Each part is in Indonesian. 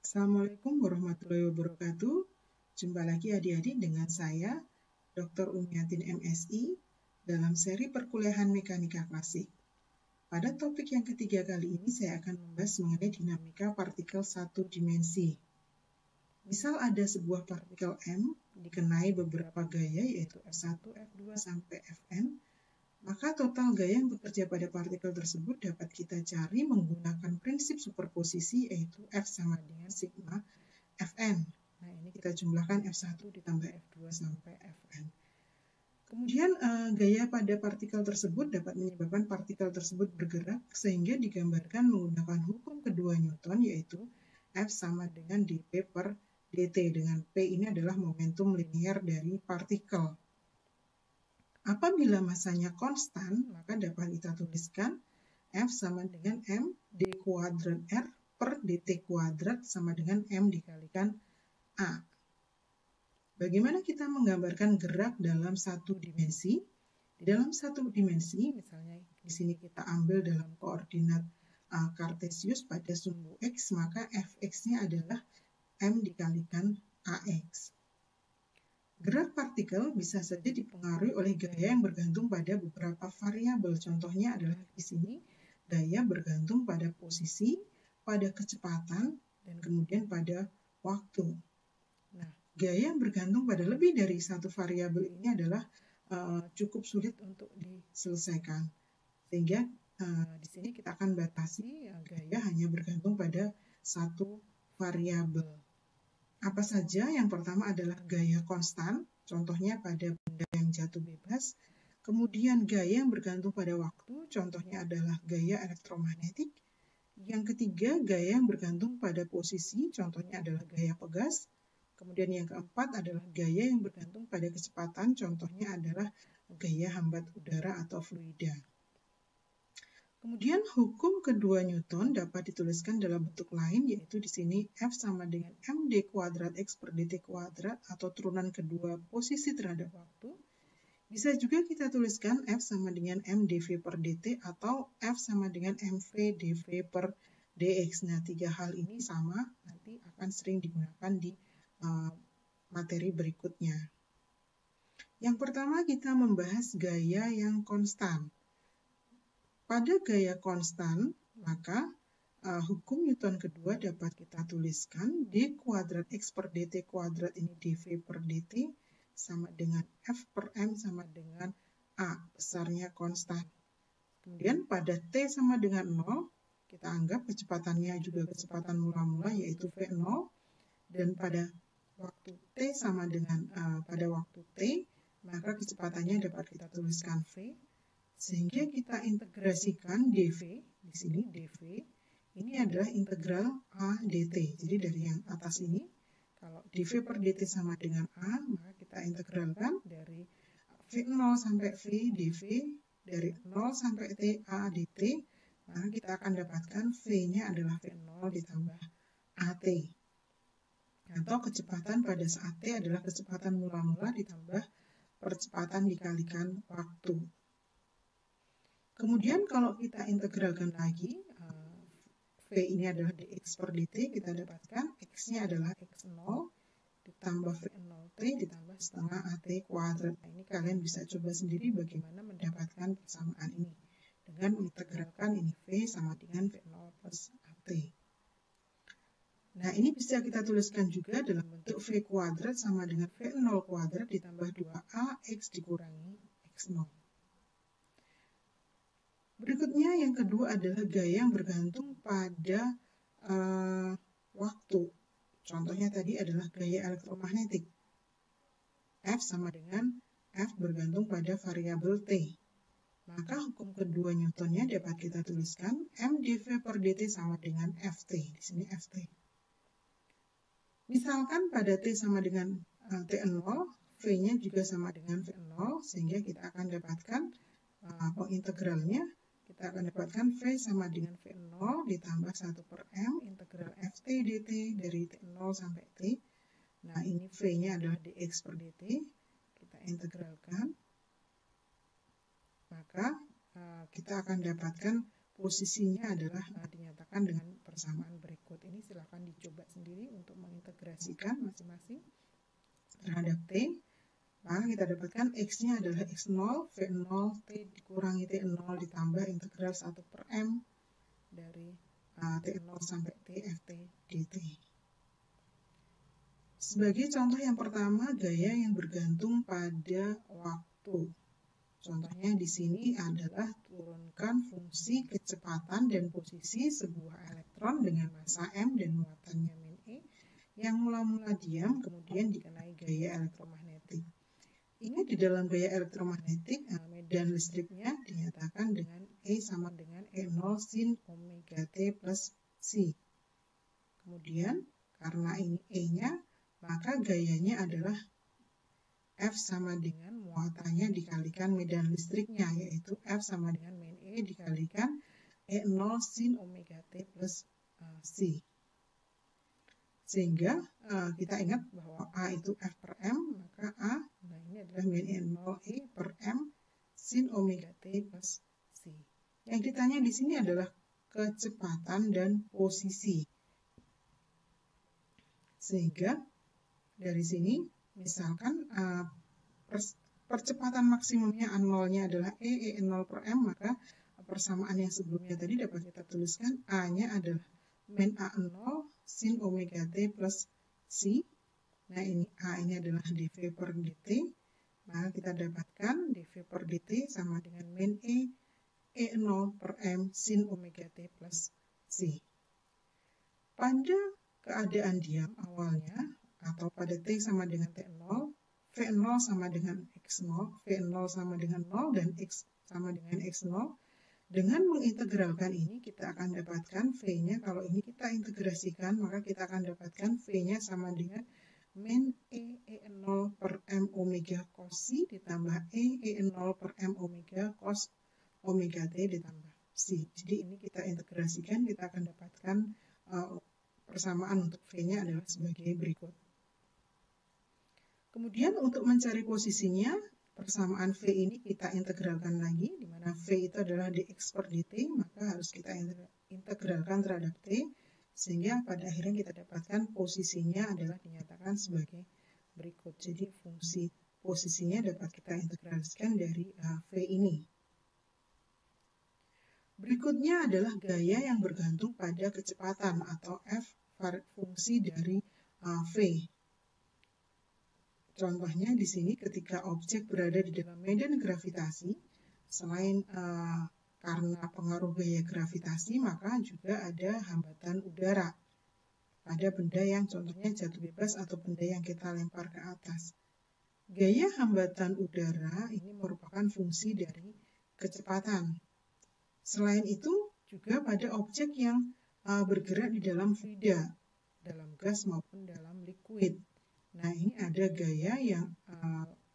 Assalamualaikum warahmatullahi wabarakatuh. Jumpa lagi adik-adik dengan saya, Dr. Umiatin MSI, dalam seri perkuliahan mekanika klasik. Pada topik yang ketiga kali ini, saya akan membahas mengenai dinamika partikel satu dimensi. Misal ada sebuah partikel M dikenai beberapa gaya, yaitu F1, F2, sampai Fn, maka total gaya yang bekerja pada partikel tersebut dapat kita cari menggunakan prinsip superposisi, yaitu F sama dengan sigma Fn. Nah, ini kita jumlahkan F1 ditambah F2 sampai Fn. Kemudian gaya pada partikel tersebut dapat menyebabkan partikel tersebut bergerak, sehingga digambarkan menggunakan hukum kedua Newton, yaitu F sama dengan dP per dt, dengan P ini adalah momentum linier dari partikel. Apabila masanya konstan, maka dapat kita tuliskan F sama dengan M d kuadrat R per dt kuadrat sama dengan M dikalikan A. Bagaimana kita menggambarkan gerak dalam satu dimensi? Di dalam satu dimensi, misalnya di sini kita ambil dalam koordinat kartesius pada sumbu X, maka Fx-nya adalah M dikalikan Ax. Gerak partikel bisa saja dipengaruhi oleh gaya yang bergantung pada beberapa variabel. Contohnya adalah di sini, gaya bergantung pada posisi, pada kecepatan, dan kemudian pada waktu. Nah, gaya yang bergantung pada lebih dari satu variabel ini adalah cukup sulit untuk diselesaikan. Sehingga di sini kita akan batasi gaya hanya bergantung pada satu variabel. Apa saja? Yang pertama adalah gaya konstan, contohnya pada benda yang jatuh bebas. Kemudian gaya yang bergantung pada waktu, contohnya adalah gaya elektromagnetik. Yang ketiga, gaya yang bergantung pada posisi, contohnya adalah gaya pegas. Kemudian yang keempat adalah gaya yang bergantung pada kecepatan, contohnya adalah gaya hambat udara atau fluida. Kemudian hukum kedua Newton dapat dituliskan dalam bentuk lain, yaitu di sini F sama dengan md kuadrat X per dt kuadrat atau turunan kedua posisi terhadap waktu. Bisa juga kita tuliskan F sama dengan m dv per dt atau F sama dengan mv dv per dx. Nah, tiga hal ini sama, nanti akan sering digunakan di materi berikutnya. Yang pertama kita membahas gaya yang konstan. Pada gaya konstan, maka hukum Newton kedua dapat kita tuliskan d kuadrat X per dt kuadrat ini dv per dt sama dengan F per M sama dengan A, besarnya konstan. Kemudian pada T sama dengan 0, kita anggap kecepatannya juga kecepatan mula-mula, yaitu V0. Dan pada waktu T sama dengan pada waktu T, maka kecepatannya dapat kita tuliskan V. Sehingga kita integrasikan dv, di sini dv, ini adalah integral A dt. Jadi dari yang atas ini, kalau dv per dt sama dengan A, maka kita integralkan dari V0 sampai V dv, dari 0 sampai T A dt, maka kita akan dapatkan V-nya adalah V0 ditambah AT. Atau kecepatan pada saat T adalah kecepatan mula-mula ditambah percepatan dikalikan waktu. Kemudian kalau kita integralkan lagi, V ini adalah dx per dt, kita dapatkan X-nya adalah X0 ditambah V0T ditambah setengah AT kuadrat. Nah, ini kalian bisa coba sendiri bagaimana mendapatkan persamaan ini dengan mengintegralkan ini V sama dengan V0 plus AT. Nah, ini bisa kita tuliskan juga dalam bentuk V kuadrat sama dengan V0 kuadrat ditambah 2A X dikurangi X0. Berikutnya yang kedua adalah gaya yang bergantung pada waktu. Contohnya tadi adalah gaya elektromagnetik. F sama dengan F bergantung pada variabel T. Maka hukum kedua Newtonnya dapat kita tuliskan M dv per dt sama dengan Ft. Di sini Ft. Misalkan pada T sama dengan T0, V-nya juga sama dengan V0, sehingga kita akan dapatkan integralnya. Kita akan dapatkan V sama dengan V0 ditambah 1 per M integral Ft dt dari T0 sampai T. Nah, ini V-nya adalah dx per dt. Kita integralkan. Maka kita akan dapatkan posisinya adalah dinyatakan dengan persamaan berikut. Ini silakan dicoba sendiri untuk mengintegrasikan masing-masing terhadap T. Maka kita dapatkan X-nya adalah X0, V0, T dikurangi T0 ditambah integral 1/M dari T0 sampai T Ft dt. Sebagai contoh yang pertama, gaya yang bergantung pada waktu. Contohnya di sini adalah turunkan fungsi kecepatan dan posisi sebuah elektron dengan massa M dan muatannya min E yang mula-mula diam kemudian dikenai gaya elektromagnetik. Ingat di dalam gaya elektromagnetik, medan listriknya dinyatakan dengan E sama dengan E0 sin omega T plus C. Kemudian karena ini E-nya, maka gayanya adalah F sama dengan muatannya dikalikan medan listriknya, yaitu F sama dengan min E dikalikan E0 sin omega T plus C. Sehingga kita ingat bahwa A itu F per M, maka A, nah ini adalah min E0 E per M sin omega T plus C. Yang ditanya di sini adalah kecepatan dan posisi. Sehingga dari sini misalkan percepatan maksimumnya A0-nya adalah E0 per M, maka persamaan yang sebelumnya tadi dapat kita tuliskan A-nya adalah min A0 sin omega T plus C. Nah ini A ini adalah dV per dt, maka kita dapatkan dV per dt sama dengan min E0 per M sin omega T plus C. Pada keadaan diam awalnya, atau pada T sama dengan T0, V0 sama dengan X0, V0 sama dengan 0, dan X sama dengan X0. Dengan mengintegralkan ini, kita akan dapatkan V-nya, kalau ini kita integrasikan, maka kita akan dapatkan V-nya sama dengan min E0 per M omega cos C ditambah E0 per M omega cos omega T ditambah C. Jadi ini kita integrasikan, kita akan dapatkan persamaan untuk V-nya adalah sebagai berikut. Kemudian untuk mencari posisinya, persamaan V ini kita integralkan lagi, di mana V itu adalah dx per dt, maka harus kita integralkan terhadap T, sehingga pada akhirnya kita dapatkan posisinya adalah dinyatakan sebagai berikut. Jadi fungsi posisinya dapat kita integrasikan dari V ini. Berikutnya adalah gaya yang bergantung pada kecepatan atau F fungsi dari V. Contohnya di sini ketika objek berada di dalam medan gravitasi, selain karena pengaruh gaya gravitasi, maka juga ada hambatan udara pada benda yang contohnya jatuh bebas atau benda yang kita lempar ke atas. Gaya hambatan udara ini merupakan fungsi dari kecepatan. Selain itu juga pada objek yang bergerak di dalam fluida, dalam gas maupun dalam liquid. Nah ini ada gaya yang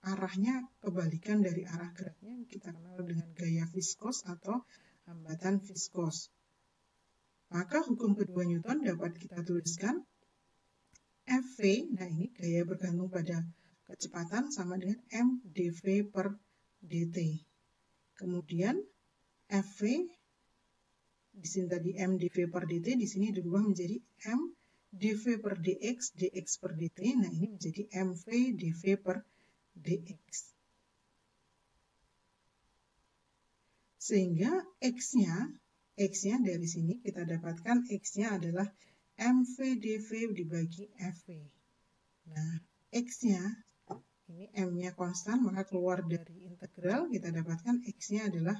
arahnya kebalikan dari arah geraknya, yang kita kenal dengan gaya viskos atau hambatan viskos. Maka hukum kedua Newton dapat kita tuliskan Fv, nah ini gaya bergantung pada kecepatan sama dengan m dv per dt. Kemudian Fv di sini tadi m dv per dt, di sini dirubah menjadi m dv per dx, dx per dt. Nah ini menjadi mv dv per dx. Sehingga x-nya dari sini kita dapatkan x-nya adalah mv dv dibagi fv. Nah x-nya ini m-nya konstan, maka keluar dari integral kita dapatkan x-nya adalah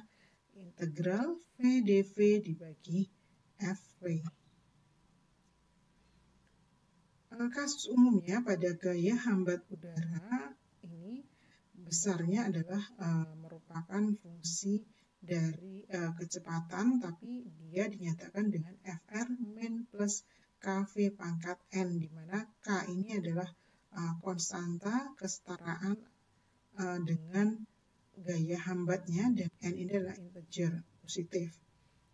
integral v dv dibagi fv. Kasus umumnya pada gaya hambat udara ini besarnya adalah merupakan fungsi dari kecepatan, tapi dia dinyatakan dengan Fr min plus Kv pangkat N, di mana K ini adalah konstanta kesetaraan dengan gaya hambatnya, dan N ini adalah integer positif.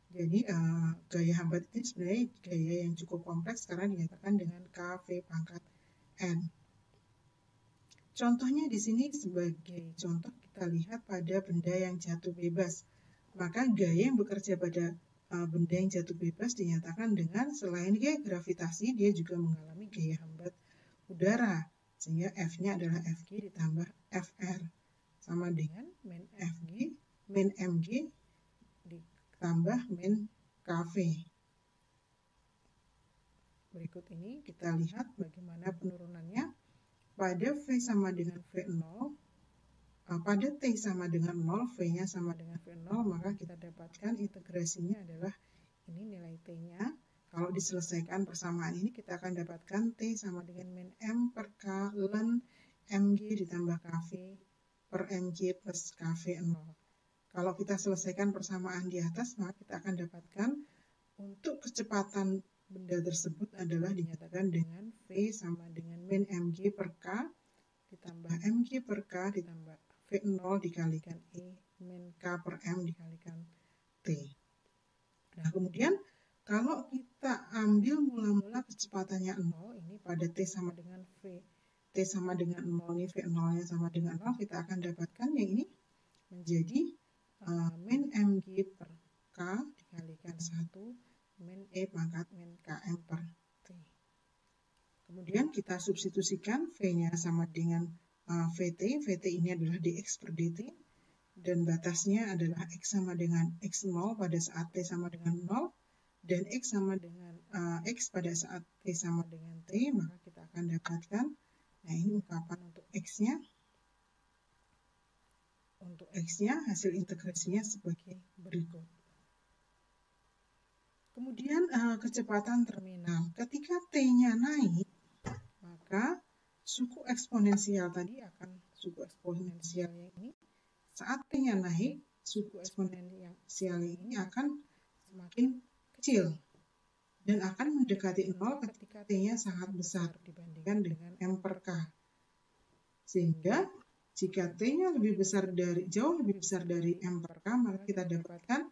Jadi gaya hambat ini sebenarnya gaya yang cukup kompleks karena dinyatakan dengan Kv pangkat N. Contohnya di sini sebagai contoh kita lihat pada benda yang jatuh bebas. Maka gaya yang bekerja pada benda yang jatuh bebas dinyatakan dengan selain gaya gravitasi, dia juga mengalami gaya hambat udara. Sehingga F-nya adalah Fg ditambah Fr. Sama dengan min Fg, min Mg ditambah min Kv. Berikut ini kita lihat bagaimana penurunannya. Pada V sama dengan V0, pada T sama dengan 0, V-nya sama dengan V0, maka kita dapatkan integrasinya adalah ini nilai T-nya. Kalau diselesaikan persamaan ini, kita akan dapatkan T sama dengan min M per K ln Mg ditambah Kv per Mg plus Kv0. Kalau kita selesaikan persamaan di atas, maka kita akan dapatkan untuk kecepatan benda tersebut adalah dinyatakan dengan V sama dengan min Mg per K ditambah Mg per K ditambah V0 dikalikan E min K per M dikalikan T. Nah, kemudian kalau kita ambil mula-mula kecepatannya 0, ini pada T sama dengan V, T sama dengan 0, ini V0-nya sama dengan 0, kita akan dapatkan yang ini menjadi min Mg per K dikalikan 1 min E pangkat min Km per T. Kemudian kita substitusikan V-nya sama dengan Vt. Vt ini adalah dx per dt. Dan batasnya adalah X sama dengan X0 pada saat T sama dengan 0. Dan X sama dengan X pada saat T sama dengan T. Maka kita akan dapatkan, nah ini ungkapan untuk X-nya. Untuk X-nya hasil integrasinya sebagai berikut. Kemudian kecepatan terminal. Ketika T-nya naik, maka suku eksponensial tadi akan, suku eksponensial yang ini, saat T-nya naik, suku eksponensial ini akan semakin kecil dan akan mendekati 0 ketika T-nya sangat besar dibandingkan dengan M per K. Sehingga jika T-nya jauh lebih besar dari M per K, maka kita dapatkan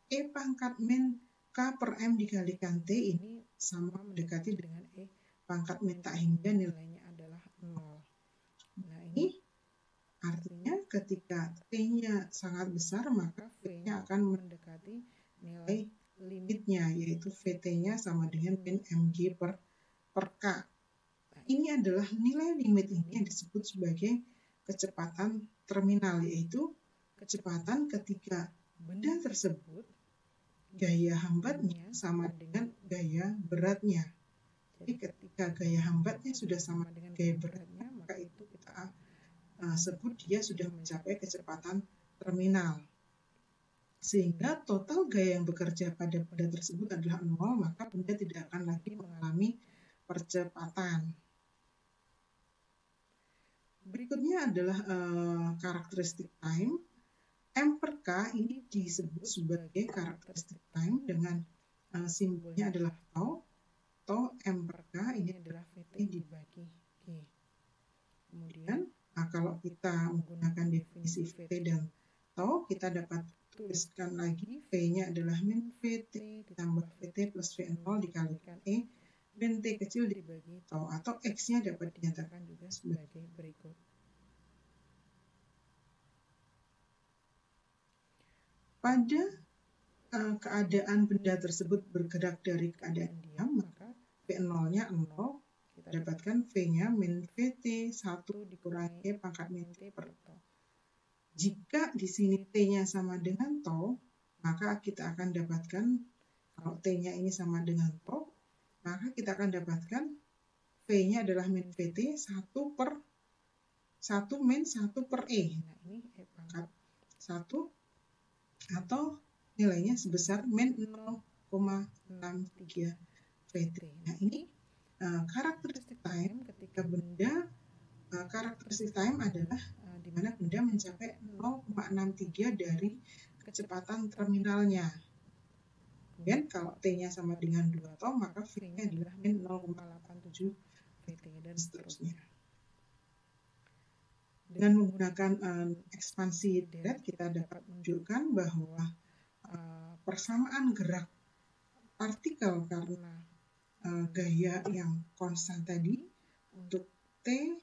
E pangkat min K per M dikalikan T ini sama mendekati dengan E pangkat min tak hingga nilainya adalah 0. Nah, ini artinya ketika T-nya sangat besar, maka V-nya akan mendekati nilai limitnya, yaitu Vt-nya sama dengan min Mg per K. Nah, ini adalah nilai limit ini yang disebut sebagai kecepatan terminal, yaitu kecepatan ketika benda tersebut gaya hambatnya sama dengan gaya beratnya. Jadi ketika gaya hambatnya sudah sama dengan gaya beratnya, maka itu kita sebut dia sudah mencapai kecepatan terminal. Sehingga total gaya yang bekerja pada benda tersebut adalah 0, maka benda tidak akan lagi mengalami percepatan. Berikutnya adalah karakteristik time. M per K ini disebut sebagai karakteristik time dengan simbolnya adalah tau. Tau M per K ini adalah Vt dibagi G. Kemudian kalau kita menggunakan definisi Vt dan tau, kita dapat tuliskan lagi V-nya adalah min Vt ditambah Vt plus V0 dikalikan E min T kecil dibagi tau, atau X-nya dapat dinyatakan juga sebagai berikut. Pada keadaan benda tersebut bergerak dari keadaan diam, maka V0-nya 0, kita dapatkan V-nya min Vt 1 dikurangi E pangkat min T per tau. Jika di sini T-nya sama dengan tau, maka kita akan dapatkan, kalau T-nya ini sama dengan tau, maka kita akan dapatkan V-nya adalah min Vt 1 min 1 per E. Nah, ini E pangkat 1 atau nilainya sebesar min 0,63 Vt. Nah, ini karakteristik time ketika benda, karakteristik time adalah di mana benda mencapai 0,63 dari kecepatan terminalnya. Kemudian kalau T-nya sama dengan 2 tau, maka V-nya adalah min 0,87 Vt dan seterusnya. Dengan menggunakan ekspansi deret, kita dapat menunjukkan bahwa persamaan gerak partikel karena gaya yang konstan tadi untuk T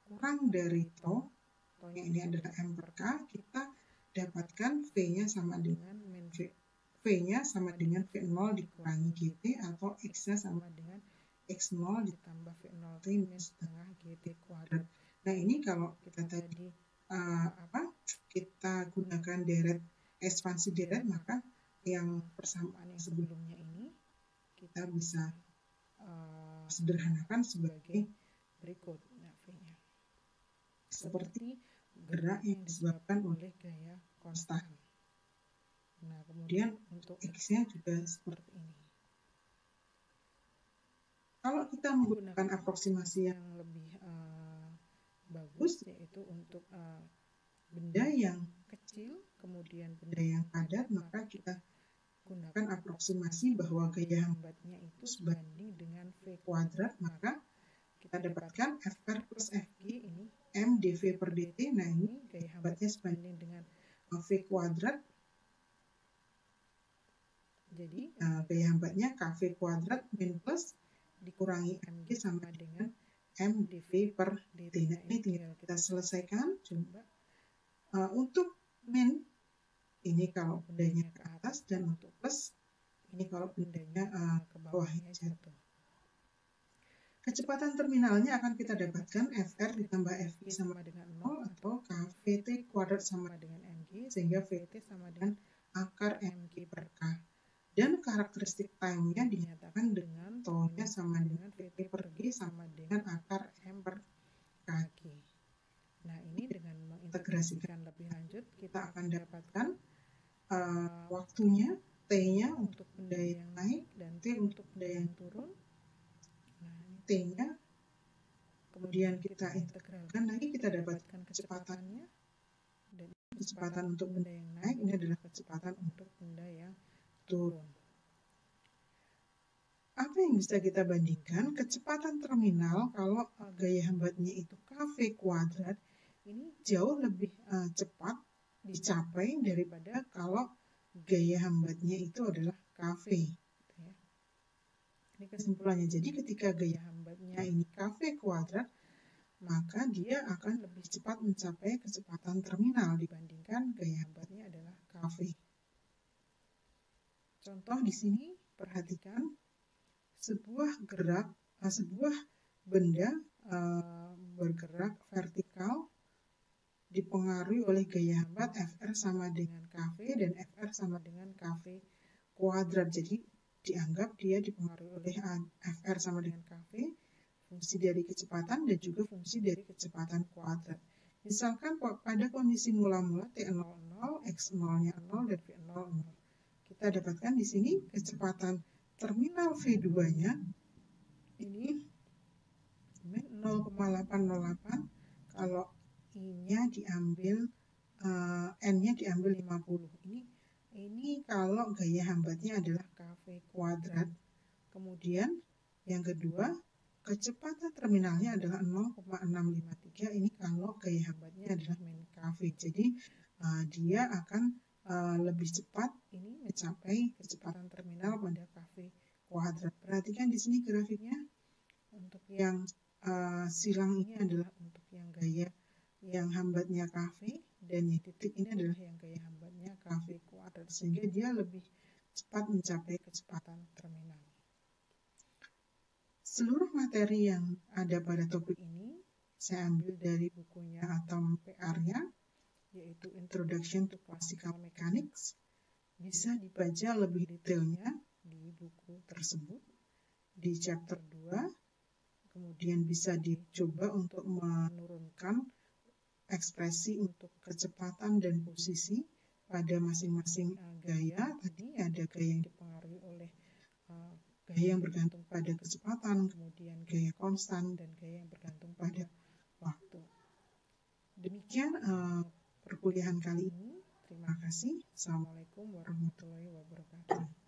kurang dari tau, tau-nya ini adalah M per K, kita dapatkan V-nya sama dengan min V V-nya sama dengan V0 dikurangi GT atau X-nya sama dengan X0 ditambah V0T minus setengah GT kuadrat. Nah ini kalau kita tadi kita gunakan deret ekspansi deret, maka yang persamaan yang sebelumnya ini kita bisa sederhanakan sebagai berikut. Nah, V-nya seperti gerak yang disebabkan oleh gaya konstan. Nah, kemudian untuk X-nya juga seperti ini. Kalau kita menggunakan aproksimasi yang lebih bagus, yaitu untuk benda yang kecil, kemudian benda yang padat, maka kita gunakan aproksimasi bahwa gaya hambatnya itu sebanding dengan V kuadrat, maka kita dapatkan FR plus FG ini M dV per dt. Nah ini gaya hambatnya sebanding dengan V kuadrat. Jadi gaya hambatnya KV kuadrat min plus dikurangi MG sama dengan M dV per dt. Nah ini tinggal kita selesaikan. Coba untuk min ini kalau bendanya ke atas, dan untuk plus ini kalau bendanya ke bawahnya jatuh. Kecepatan terminalnya akan kita dapatkan FR ditambah FG sama dengan 0 atau KVT kuadrat sama dengan MG, sehingga VT sama dengan akar MG per K. Dan karakteristik time-nya dinyatakan dengan tau-nya sama dengan VT per G sama dengan akar M per KG. Nah ini dengan mengintegrasikan lebih lanjut, kita akan dapatkan waktunya, T-nya untuk benda yang naik dan T untuk benda yang turun. Nah, ini T-nya, kemudian kita integralkan lagi, kita dapatkan kecepatannya, dan kecepatan untuk benda yang naik, ini adalah kecepatan untuk benda yang turun. Apa yang bisa kita bandingkan? Kecepatan terminal kalau gaya hambatnya itu KV kuadrat, ini jauh lebih cepat dicapai daripada kalau gaya hambatnya itu adalah KV. Ini kesimpulannya. Jadi ketika gaya hambatnya ini KV kuadrat, maka dia akan lebih cepat mencapai kecepatan terminal dibandingkan gaya hambatnya adalah KV. Contoh di sini, perhatikan sebuah benda bergerak vertikal dipengaruhi oleh gaya hambat FR sama dengan KV dan FR sama dengan KV kuadrat. Jadi dianggap dia dipengaruhi oleh FR sama dengan KV, fungsi dari kecepatan dan juga fungsi dari kecepatan kuadrat. Misalkan pada kondisi mula-mula T00, X0-nya 0 dan V0 0. Kita dapatkan di sini kecepatan terminal V2-nya ini 0,808 kalau I-nya diambil N-nya diambil 50. Ini kalau gaya hambatnya adalah KV kuadrat. Kemudian yang kedua, kecepatan terminalnya adalah 0,653. Ini kalau gaya hambatnya adalah min KV. Jadi dia akan lebih cepat ini mencapai kecepatan terminal pada KV kuadrat. Perhatikan di sini grafiknya. Untuk yang silang ini adalah untuk yang gaya yang hambatnya KV, dan yang titik ini adalah yang gaya hambatnya KV kuadrat, sehingga dia lebih cepat mencapai kecepatan terminal. Seluruh materi yang ada pada topik ini saya ambil dari bukunya atau PR-nya, yaitu Introduction to Classical Mechanics. Bisa dibaca lebih detailnya di buku tersebut di chapter 2. Kemudian bisa dicoba untuk menurunkan ekspresi untuk kecepatan dan posisi pada masing-masing gaya. Tadi ada gaya yang dipengaruhi oleh gaya yang bergantung pada kecepatan, kemudian gaya konstan, dan gaya yang bergantung pada waktu. Demikian perkuliahan kali ini. Terima kasih. Assalamualaikum warahmatullahi wabarakatuh.